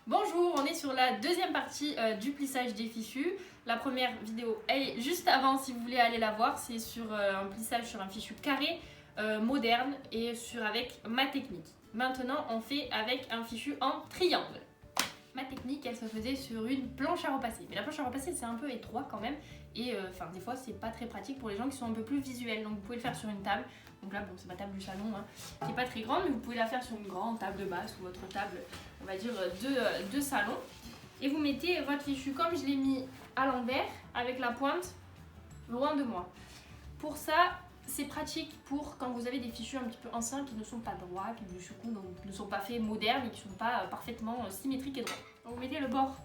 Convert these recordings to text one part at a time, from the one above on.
Bonjour, on est sur la deuxième partie du plissage des fichus. La première vidéo est juste avant si vous voulez aller la voir. C'est sur un plissage sur un fichu carré moderne et avec ma technique. Maintenant on fait avec un fichu en triangle. Ma technique elle se faisait sur une planche à repasser. Mais la planche à repasser c'est un peu étroit quand même. Et des fois c'est pas très pratique pour les gens qui sont un peu plus visuels. Donc vous pouvez le faire sur une table. Donc là bon c'est ma table du salon qui est pas très grande. Mais vous pouvez la faire sur une grande table de basse ou votre table on va dire de salon. Et vous mettez votre fichu comme je l'ai mis à l'envers avec la pointe loin de moi. Pour ça c'est pratique pour quand vous avez des fichus un petit peu anciens qui ne sont pas droits, qui du coup ne sont pas faits modernes et qui ne sont pas parfaitement symétriques et droits. Donc vous mettez le bord.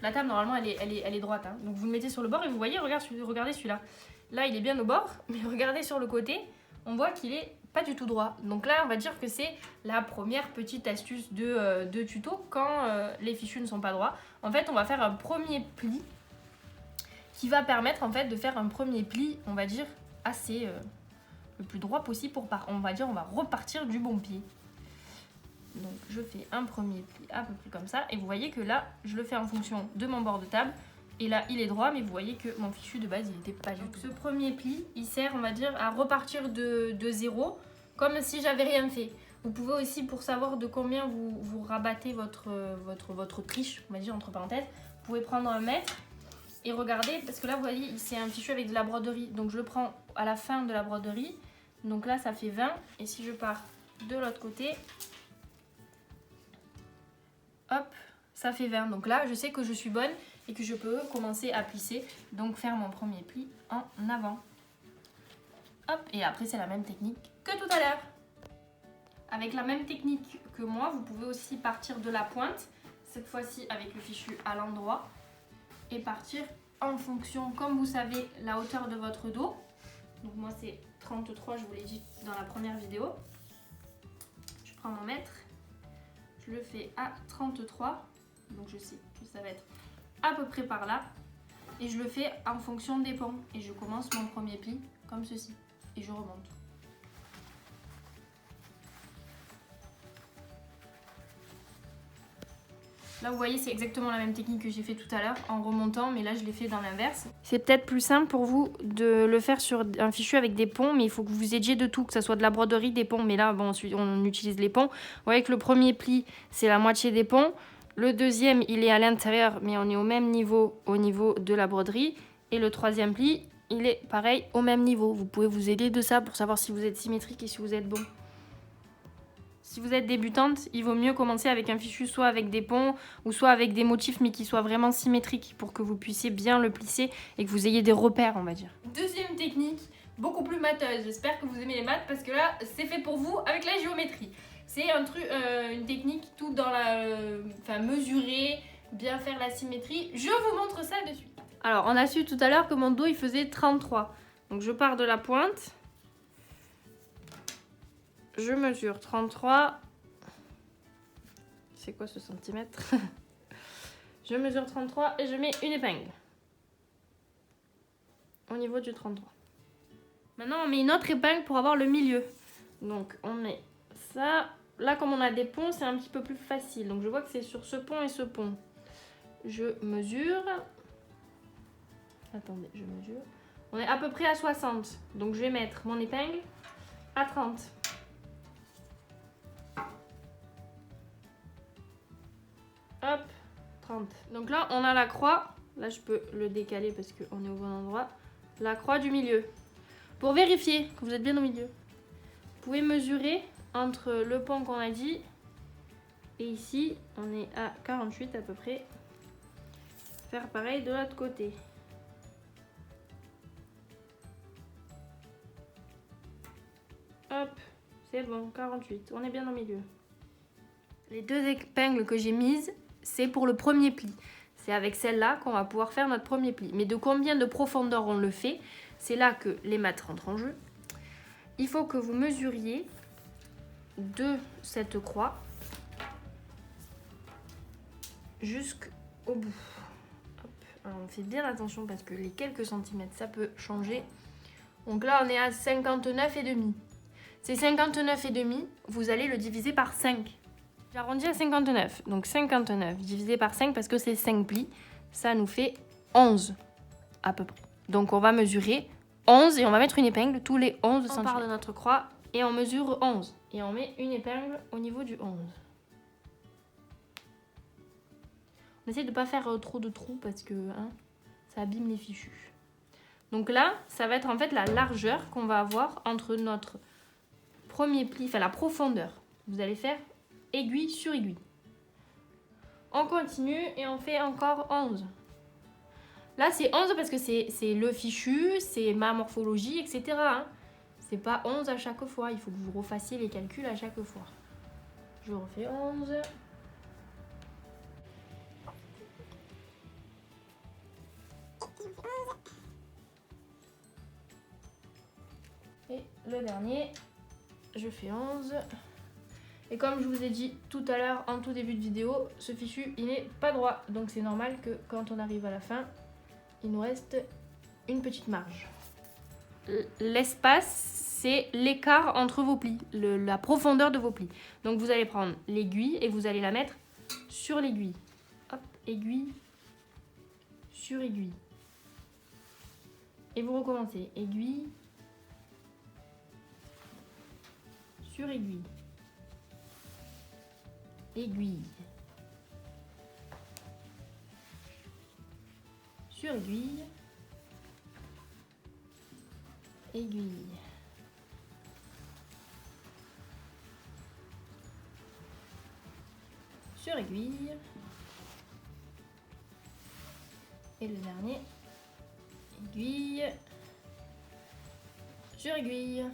La table normalement elle est droite. Donc vous le mettez sur le bord et vous voyez, regardez celui-là. Là il est bien au bord, mais regardez sur le côté, on voit qu'il est pas du tout droit. Donc là on va dire que c'est la première petite astuce de tuto quand les fichus ne sont pas droits. En fait on va faire un premier pli qui va permettre en fait de faire un premier pli, on va dire assez le plus droit possible pour on va repartir du bon pied. Donc je fais un premier pli à peu près comme ça et vous voyez que là je le fais en fonction de mon bord de table et là il est droit mais vous voyez que mon fichu de base il n'était pas du tout. Ce premier pli il sert on va dire à repartir de zéro comme si j'avais rien fait. Vous pouvez aussi pour savoir de combien vous rabattez votre triche on va dire entre parenthèses, vous pouvez prendre un mètre et regardez parce que là vous voyez c'est un fichu avec de la broderie donc je le prends à la fin de la broderie donc là ça fait 20 et si je pars de l'autre côté hop ça fait 20 donc là je sais que je suis bonne et que je peux commencer à plisser donc faire mon premier pli en avant hop et après c'est la même technique que tout à l'heure avec la même technique que moi vous pouvez aussi partir de la pointe cette fois-ci avec le fichu à l'endroit et partir en fonction, comme vous savez, la hauteur de votre dos. Donc moi c'est 33, je vous l'ai dit dans la première vidéo. Je prends mon mètre, je le fais à 33, donc je sais que ça va être à peu près par là. Et je le fais en fonction des ponts. Et je commence mon premier pli comme ceci. Et je remonte. Là vous voyez c'est exactement la même technique que j'ai fait tout à l'heure en remontant mais là je l'ai fait dans l'inverse. C'est peut-être plus simple pour vous de le faire sur un fichu avec des ponts mais il faut que vous aidiez de tout, que ce soit de la broderie, des ponts mais là bon on utilise les ponts. Vous voyez que le premier pli c'est la moitié des ponts, le deuxième il est à l'intérieur mais on est au même niveau au niveau de la broderie et le troisième pli il est pareil au même niveau. Vous pouvez vous aider de ça pour savoir si vous êtes symétrique et si vous êtes bon. Si vous êtes débutante, il vaut mieux commencer avec un fichu soit avec des ponts ou soit avec des motifs mais qui soient vraiment symétriques pour que vous puissiez bien le plisser et que vous ayez des repères on va dire. Deuxième technique, beaucoup plus matheuse, j'espère que vous aimez les maths parce que là c'est fait pour vous avec la géométrie. C'est un truc, une technique tout dans la... mesurer, bien faire la symétrie. Je vous montre ça de suite. Alors on a su tout à l'heure que mon dos il faisait 33. Donc je pars de la pointe. Je mesure 33. C'est quoi ce centimètre? Je mesure 33 et je mets une épingle. Au niveau du 33. Maintenant, on met une autre épingle pour avoir le milieu. Donc, on met ça. Là, comme on a des ponts, c'est un petit peu plus facile. Donc, je vois que c'est sur ce pont et ce pont. Je mesure. Attendez, je mesure. On est à peu près à 60. Donc, je vais mettre mon épingle à 30. Hop, 30. Donc là, on a la croix. Là, je peux le décaler parce qu'on est au bon endroit. La croix du milieu. Pour vérifier que vous êtes bien au milieu, vous pouvez mesurer entre le pont qu'on a dit et ici, on est à 48 à peu près. Faire pareil de l'autre côté. Hop, c'est bon, 48. On est bien au milieu. Les deux épingles que j'ai mises, c'est pour le premier pli. C'est avec celle-là qu'on va pouvoir faire notre premier pli. Mais de combien de profondeur on le fait, c'est là que les maths rentrent en jeu. Il faut que vous mesuriez de cette croix jusqu'au bout. Hop. Alors on fait bien attention parce que les quelques centimètres, ça peut changer. Donc là, on est à 59,5. Ces 59,5, vous allez le diviser par 5. J'arrondis à 59. Donc 59 divisé par 5 parce que c'est 5 plis. Ça nous fait 11 à peu près. Donc on va mesurer 11 et on va mettre une épingle tous les 11 cm. On part de notre croix et on mesure 11. Et on met une épingle au niveau du 11. On essaie de ne pas faire trop de trous parce que ça abîme les fichus. Donc là, ça va être en fait la largeur qu'on va avoir entre notre premier pli, enfin la profondeur. Vous allez faire aiguille sur aiguille. On continue et on fait encore 11. Là, c'est 11 parce que c'est le fichu, c'est ma morphologie, etc. Hein. C'est pas 11 à chaque fois. Il faut que vous refassiez les calculs à chaque fois. Je refais 11. Et le dernier, je fais 11. Et comme je vous ai dit tout à l'heure en tout début de vidéo, ce fichu il n'est pas droit. Donc c'est normal que quand on arrive à la fin, il nous reste une petite marge. L'espace, c'est l'écart entre vos plis, la profondeur de vos plis. Donc vous allez prendre l'aiguille et vous allez la mettre sur l'aiguille. Hop, aiguille sur aiguille. Et vous recommencez. Aiguille sur aiguille. Aiguille sur aiguille, aiguille sur aiguille, et le dernier, aiguille sur aiguille.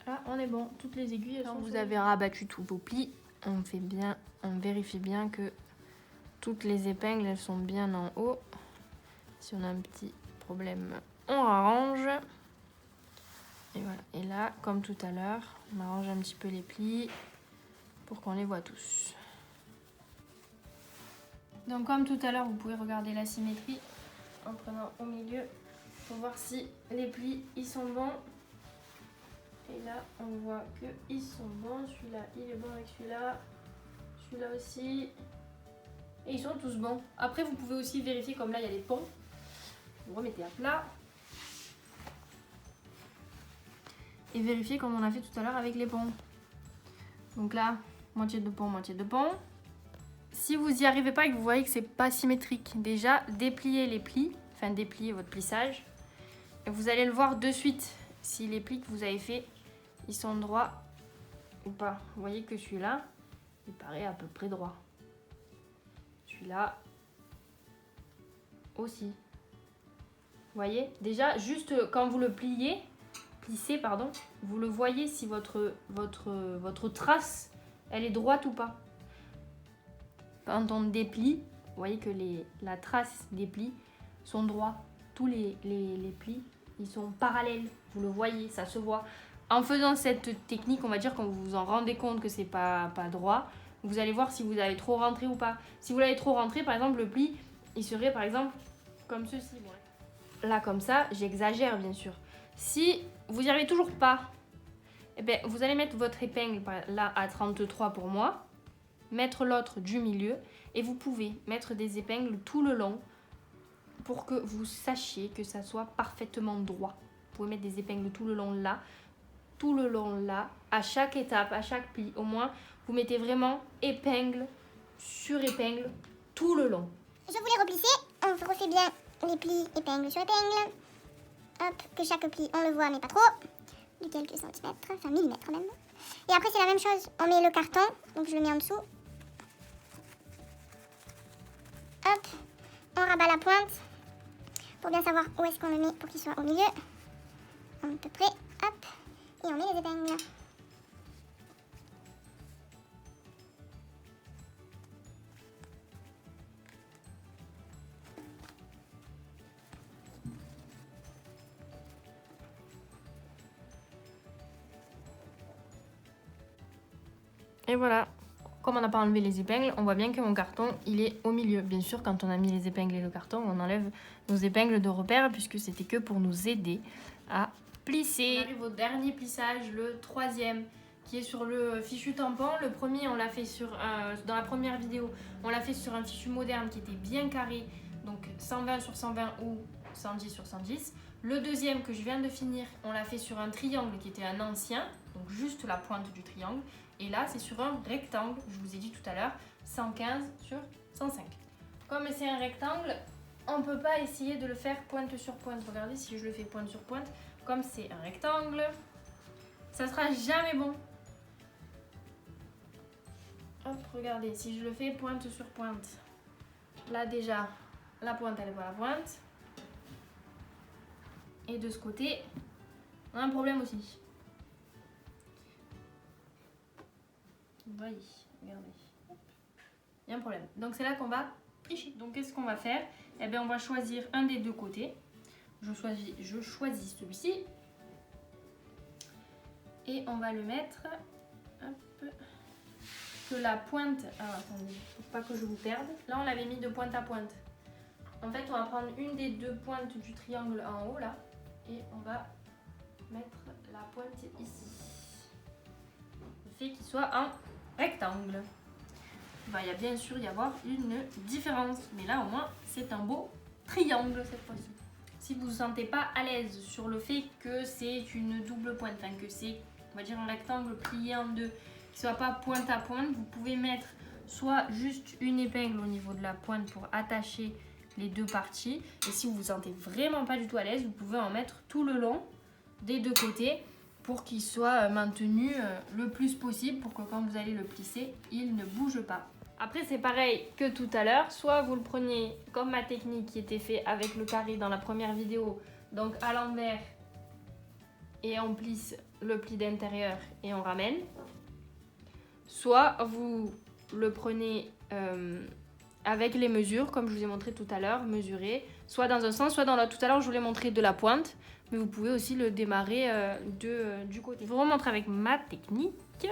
Là, on est bon. Toutes les aiguilles, quand vous avez rabattu tous vos plis, on vérifie bien que toutes les épingles, elles sont bien en haut. Si on a un petit problème, on arrange. Et voilà. Et là, comme tout à l'heure, on arrange un petit peu les plis pour qu'on les voit tous. Donc comme tout à l'heure, vous pouvez regarder la symétrie en prenant au milieu pour voir si les plis, ils sont bons. Et là, on voit qu'ils sont bons. Celui-là, il est bon avec celui-là. Celui-là aussi. Et ils sont tous bons. Après, vous pouvez aussi vérifier, comme là, il y a les ponts. Vous remettez à plat. Et vérifier comme on a fait tout à l'heure avec les ponts. Donc là, moitié de pont, moitié de pont. Si vous n'y arrivez pas et que vous voyez que c'est pas symétrique, déjà, dépliez les plis. Enfin, dépliez votre plissage. Et vous allez le voir de suite. Si les plis que vous avez fait, ils sont droits ou pas. Vous voyez que celui-là, il paraît à peu près droit. Celui-là aussi. Vous voyez, déjà, juste quand vous le plissez, pardon, vous le voyez si votre trace, elle est droite ou pas. Quand on déplie, vous voyez que la trace des plis sont droits. Tous les plis, ils sont parallèles. Vous le voyez, ça se voit. En faisant cette technique, on va dire, quand vous vous en rendez compte que c'est pas droit, vous allez voir si vous avez trop rentré ou pas. Si vous l'avez trop rentré, par exemple, le pli, il serait par exemple comme ceci. Bon, là, comme ça, j'exagère bien sûr. Si vous n'y arrivez toujours pas, eh bien, vous allez mettre votre épingle là à 33 pour moi, mettre l'autre du milieu, et vous pouvez mettre des épingles tout le long pour que vous sachiez que ça soit parfaitement droit. Vous pouvez mettre des épingles tout le long là, à chaque étape, à chaque pli. Au moins, vous mettez vraiment épingle sur épingle tout le long. Je voulais replisser, on refait bien les plis épingle sur épingle. Hop, que chaque pli, on le voit mais pas trop. De quelques centimètres, enfin millimètres même. Et après c'est la même chose, on met le carton, donc je le mets en dessous. Hop, on rabat la pointe pour bien savoir où est-ce qu'on le met pour qu'il soit au milieu. À peu près, hop, et on met les épingles. Et voilà, comme on n'a pas enlevé les épingles, on voit bien que mon carton, il est au milieu. Bien sûr, quand on a mis les épingles et le carton, on enlève nos épingles de repère puisque c'était que pour nous aider à plisser. On arrive au dernier plissage, le troisième. qui est sur le fichu tampon. Le premier, on l'a fait dans la première vidéo, on l'a fait sur un fichu moderne qui était bien carré, donc 120 sur 120 ou 110 sur 110. Le deuxième que je viens de finir, on l'a fait sur un triangle qui était un ancien, donc juste la pointe du triangle. Et là, c'est sur un rectangle, je vous ai dit tout à l'heure, 115 sur 105. Comme c'est un rectangle, on ne peut pas essayer de le faire pointe sur pointe. Regardez, si je le fais pointe sur pointe, comme c'est un rectangle, ça sera jamais bon. Hop, regardez, si je le fais pointe sur pointe, là déjà, la pointe elle est pas la pointe. Et de ce côté, on a un problème aussi. Vous voyez, regardez. Il y a un problème. Donc c'est là qu'on va tricher. Donc qu'est-ce qu'on va faire? Eh bien on va choisir un des deux côtés. Je choisis celui-ci. Et on va le mettre. Hop. Que la pointe. Ah attendez, faut pas que je vous perde. Là on l'avait mis de pointe à pointe. En fait on va prendre une des deux pointes du triangle en haut là. Et on va mettre la pointe ici. Le fait qu'il soit un rectangle. Il va bien sûr y avoir une différence. Mais là au moins c'est un beau triangle cette fois-ci. Si vous ne vous sentez pas à l'aise sur le fait que c'est une double pointe, enfin que c'est, on va dire, un rectangle plié en deux, qui ne soit pas pointe à pointe, vous pouvez mettre soit juste une épingle au niveau de la pointe pour attacher les deux parties. Et si vous vous sentez vraiment pas du tout à l'aise, vous pouvez en mettre tout le long des deux côtés pour qu'il soit maintenu le plus possible pour que quand vous allez le plisser, il ne bouge pas. Après c'est pareil que tout à l'heure, soit vous le prenez comme ma technique qui était fait avec le carré dans la première vidéo, donc à l'envers et on plisse le pli d'intérieur et on ramène. Soit vous le prenez avec les mesures, comme je vous ai montré tout à l'heure, mesurer, soit dans un sens, soit dans l'autre. Tout à l'heure, je vous l'ai montré de la pointe, mais vous pouvez aussi le démarrer du côté. Je vous remontre avec ma technique.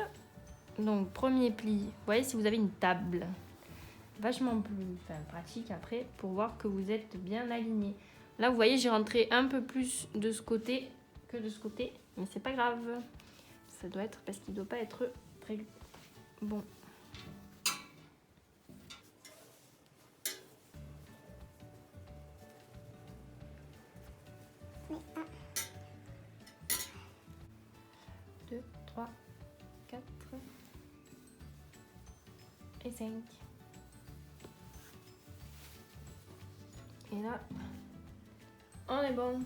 Donc, premier pli, vous voyez, si vous avez une table, vachement plus pratique après pour voir que vous êtes bien aligné. Là, vous voyez, j'ai rentré un peu plus de ce côté que de ce côté, mais c'est pas grave. Ça doit être parce qu'il ne doit pas être très bon. Deux, 3, 4 et 5. Et là, on est bon.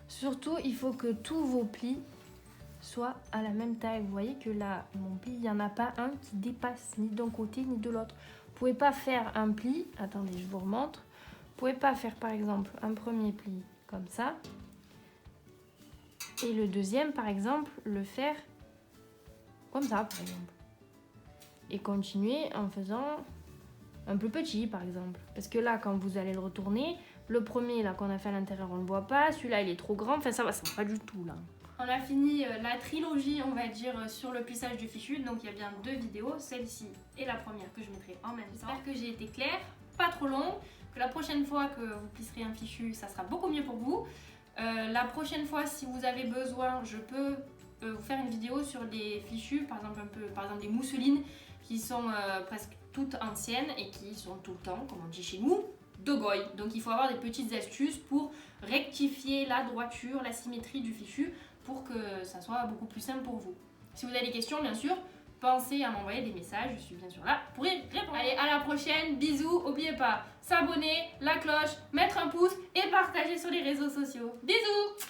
Surtout, il faut que tous vos plis soient à la même taille. Vous voyez que là, mon pli, il n'y en a pas un qui dépasse ni d'un côté ni de l'autre. Vous pouvez pas faire un pli, attendez, je vous remontre. Vous pouvez pas faire par exemple un premier pli comme ça. Et le deuxième, par exemple, le faire comme ça, par exemple. Et continuer en faisant un peu petit, par exemple. Parce que là, quand vous allez le retourner, le premier là qu'on a fait à l'intérieur, on ne le voit pas. Celui-là, il est trop grand. Enfin, ça va pas du tout, là. On a fini la trilogie, on va dire, sur le plissage du fichu. Donc, il y a bien deux vidéos. Celle-ci et la première que je mettrai en même temps. J'espère que j'ai été claire, pas trop long. Que la prochaine fois que vous plisserez un fichu, ça sera beaucoup mieux pour vous. La prochaine fois, si vous avez besoin, je peux vous faire une vidéo sur des fichus, par exemple des mousselines qui sont presque toutes anciennes et qui sont tout le temps, comme on dit chez nous, de goy. Donc il faut avoir des petites astuces pour rectifier la droiture, la symétrie du fichu pour que ça soit beaucoup plus simple pour vous. Si vous avez des questions, bien sûr, pensez à m'envoyer des messages, je suis bien sûr là pour y répondre. Allez, à la prochaine, bisous, n'oubliez pas, s'abonner, la cloche, mettre un pouce et partager sur les réseaux sociaux. Bisous!